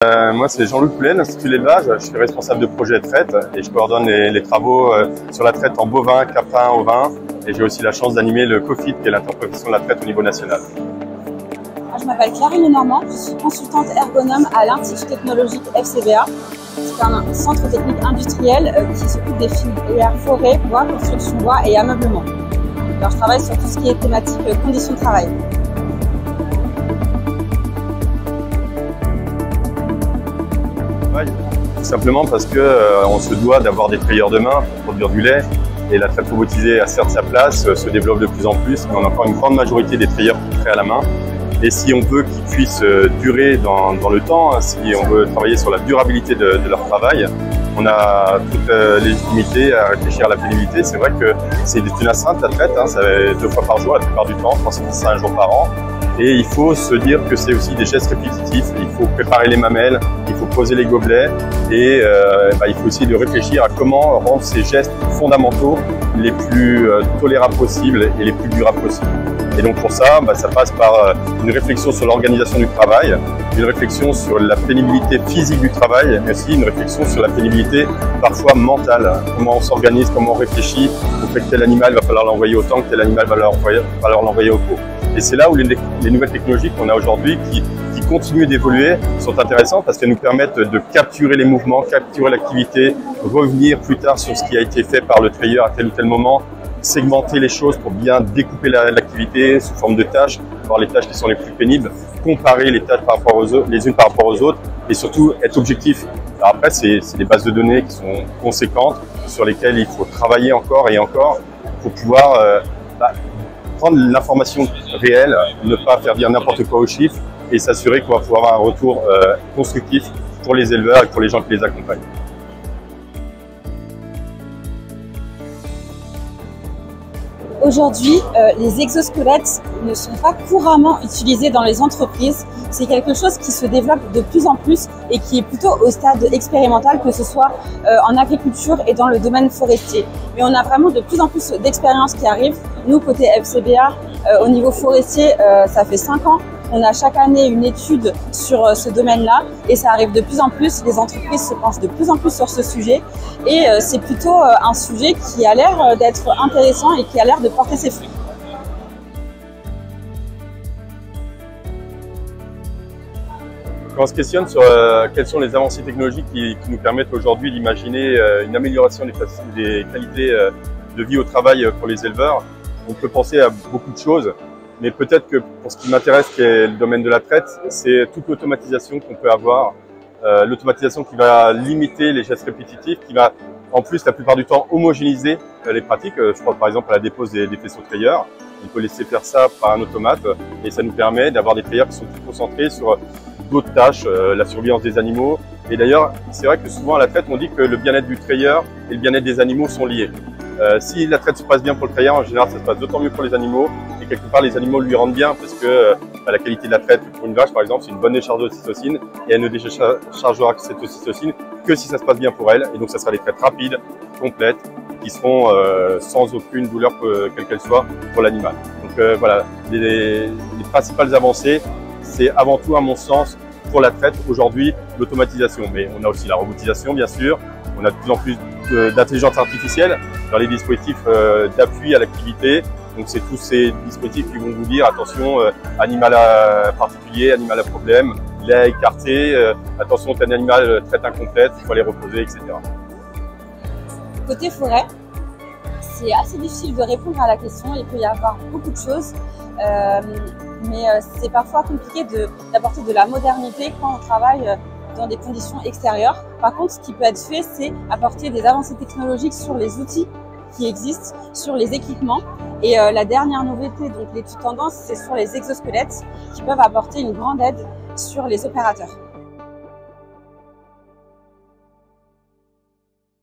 Moi, c'est Jean-Luc Poulet, l'Institut l'élevage. Je suis responsable de projet traite et je coordonne les travaux sur la traite en bovin, caprin, ovin. Et j'ai aussi la chance d'animer le COFIT, qui est l'interprofession de la traite au niveau national. Je m'appelle Clarine Normand, je suis consultante ergonome à l'Institut technologique FCBA. C'est un centre technique industriel qui s'occupe des filières forêt, bois, construction bois et ameublement. Alors, je travaille sur tout ce qui est thématique conditions de travail. Tout simplement parce qu'on se doit d'avoir des trayeurs de main pour produire du lait. Et la traite robotisée a certes sa place, se développe de plus en plus, mais on a encore une grande majorité des trayeurs qui traitent à la main. Et si on veut qu'ils puissent durer dans le temps, si on veut travailler sur la durabilité de leur travail, on a toute légitimité à réfléchir à la pénibilité. C'est vrai que c'est une astreinte la traite, ça va 2 fois par jour la plupart du temps, je pense que c'est 5 jours par an. Et il faut se dire que c'est aussi des gestes répétitifs, il faut préparer les mamelles, il faut poser les gobelets et il faut aussi de réfléchir à comment rendre ces gestes fondamentaux les plus tolérables possibles et les plus durables possibles. Et donc pour ça, ça passe par une réflexion sur l'organisation du travail, une réflexion sur la pénibilité physique du travail, mais aussi une réflexion sur la pénibilité parfois mentale. Comment on s'organise, comment on réfléchit au fait que tel animal va falloir l'envoyer au temps, que tel animal va falloir l'envoyer au pot. Et c'est là où les nouvelles technologies qu'on a aujourd'hui, qui continuent d'évoluer, sont intéressantes parce qu'elles nous permettent de capturer les mouvements, capturer l'activité, revenir plus tard sur ce qui a été fait par le trayeur à tel ou tel moment, segmenter les choses pour bien découper l'activité sous forme de tâches, voir les tâches qui sont les plus pénibles, comparer les tâches les unes par rapport aux autres et surtout être objectif. Alors après, c'est des bases de données qui sont conséquentes sur lesquelles il faut travailler encore et encore pour pouvoir prendre l'information réelle, ne pas faire dire n'importe quoi aux chiffres et s'assurer qu'on va pouvoir avoir un retour constructif pour les éleveurs et pour les gens qui les accompagnent. Aujourd'hui, les exosquelettes ne sont pas couramment utilisés dans les entreprises. C'est quelque chose qui se développe de plus en plus et qui est plutôt au stade expérimental, que ce soit en agriculture et dans le domaine forestier. Mais on a vraiment de plus en plus d'expériences qui arrivent. Nous, côté FCBA, au niveau forestier, ça fait 5 ans. On a chaque année une étude sur ce domaine-là et ça arrive de plus en plus. Les entreprises se penchent de plus en plus sur ce sujet et c'est plutôt un sujet qui a l'air d'être intéressant et qui a l'air de porter ses fruits. Quand on se questionne sur quelles sont les avancées technologiques qui nous permettent aujourd'hui d'imaginer une amélioration des qualités de vie au travail pour les éleveurs, on peut penser à beaucoup de choses. Mais peut-être que pour ce qui m'intéresse, qui est le domaine de la traite, c'est toute l'automatisation qu'on peut avoir. L'automatisation qui va limiter les gestes répétitifs, qui va en plus la plupart du temps homogénéiser les pratiques. Je crois par exemple à la dépose des faisceaux trayeurs. On peut laisser faire ça par un automate et ça nous permet d'avoir des trayeurs qui sont plus concentrés sur d'autres tâches, la surveillance des animaux. Et d'ailleurs, c'est vrai que souvent à la traite, on dit que le bien-être du trayeur et le bien-être des animaux sont liés. Si la traite se passe bien pour le trayeur, en général, ça se passe d'autant mieux pour les animaux. Et quelque part, les animaux lui rendent bien parce que la qualité de la traite pour une vache, par exemple, c'est une bonne décharge d'ocytocine et elle ne déchargera cette ocytocine que si ça se passe bien pour elle. Et donc, ça sera des traites rapides, complètes, qui seront sans aucune douleur quelle qu'elle soit pour l'animal. Donc voilà, les principales avancées, c'est avant tout, à mon sens, pour la traite aujourd'hui, l'automatisation. Mais on a aussi la robotisation, bien sûr. On a de plus en plus d'intelligence artificielle dans les dispositifs d'appui à l'activité. Donc c'est tous ces dispositifs qui vont vous dire attention, animal particulier, animal à problème, lait écarté, attention, tel animal traite incomplète, il faut aller reposer, etc. Côté forêt, c'est assez difficile de répondre à la question. Il peut y avoir beaucoup de choses, mais c'est parfois compliqué d'apporter de la modernité quand on travaille dans des conditions extérieures. Par contre, ce qui peut être fait, c'est apporter des avancées technologiques sur les outils qui existent, sur les équipements. Et la dernière nouveauté, donc l'étude tendance, c'est sur les exosquelettes qui peuvent apporter une grande aide sur les opérateurs.